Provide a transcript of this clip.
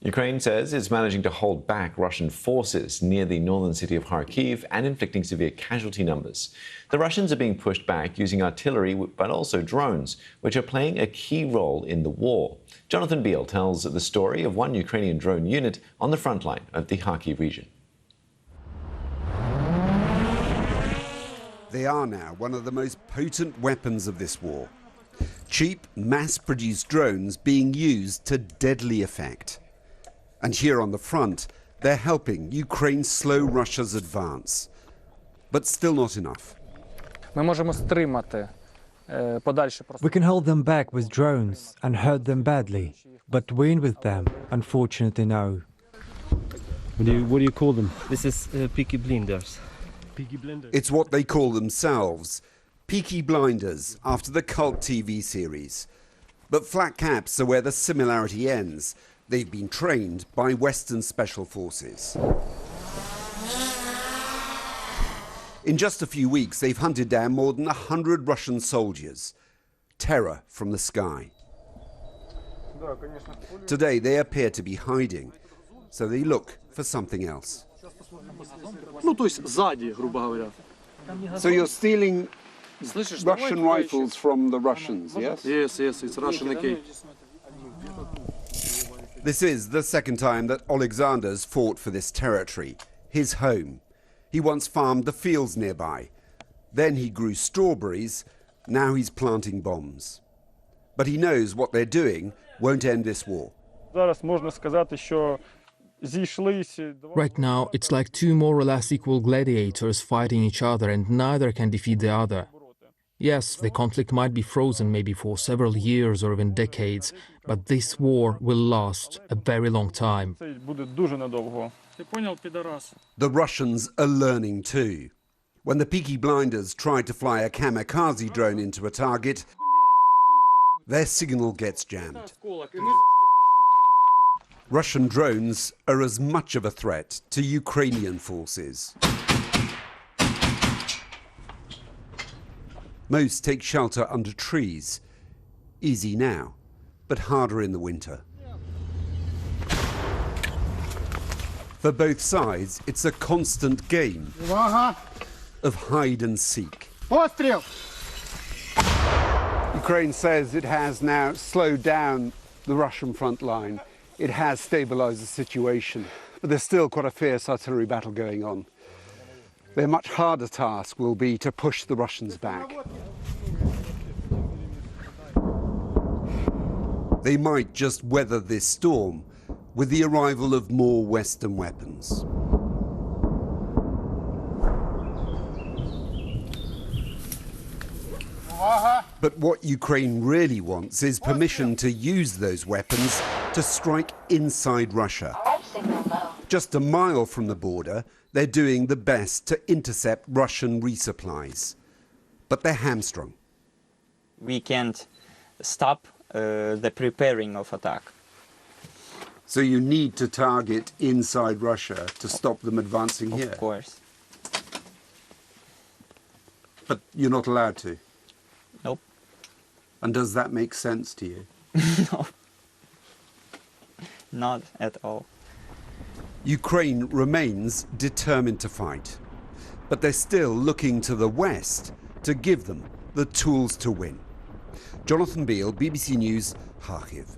Ukraine says it's managing to hold back Russian forces near the northern city of Kharkiv and inflicting severe casualty numbers. The Russians are being pushed back using artillery, but also drones, which are playing a key role in the war. Jonathan Beale tells the story of one Ukrainian drone unit on the front line of the Kharkiv region. They are now one of the most potent weapons of this war. Cheap, mass-produced drones being used to deadly effect. And here on the front, they're helping Ukraine slow Russia's advance. But still not enough. We can hold them back with drones and hurt them badly, but win with them, unfortunately, no. What do you call them? This is Peaky blinders. It's what they call themselves, Peaky blinders, after the cult TV series. But flat caps are where the similarity ends. They've been trained by Western special forces. In just a few weeks, they've hunted down more than 100 Russian soldiers. Terror from the sky. Today, they appear to be hiding, so they look for something else. So you're stealing Russian rifles from the Russians, yes? Yes, it's Russian AK. This is the second time that Alexander's fought for this territory, his home. He once farmed the fields nearby. Then he grew strawberries. Now he's planting bombs. But he knows what they're doing won't end this war. Right now, it's like two more or less equal gladiators fighting each other, and neither can defeat the other. Yes, the conflict might be frozen maybe for several years or even decades, but this war will last a very long time. The Russians are learning too. When the Peaky blinders tried to fly a kamikaze drone into a target, their signal gets jammed. Russian drones are as much of a threat to Ukrainian forces. Most take shelter under trees. Easy now, but harder in the winter. For both sides, it's a constant game of hide and seek. Ukraine says it has now slowed down the Russian front line. It has stabilized the situation, but there's still quite a fierce artillery battle going on. Their much harder task will be to push the Russians back. They might just weather this storm with the arrival of more Western weapons. But what Ukraine really wants is permission to use those weapons to strike inside Russia. Just a mile from the border, they're doing the best to intercept Russian resupplies. But they're hamstrung. We can't stop the preparing of attack. So you need to target inside Russia to stop them advancing here? Of course. But you're not allowed to? Nope. And does that make sense to you? No. Not at all. Ukraine remains determined to fight, but they're still looking to the West to give them the tools to win. Jonathan Beale, BBC News, Kharkiv.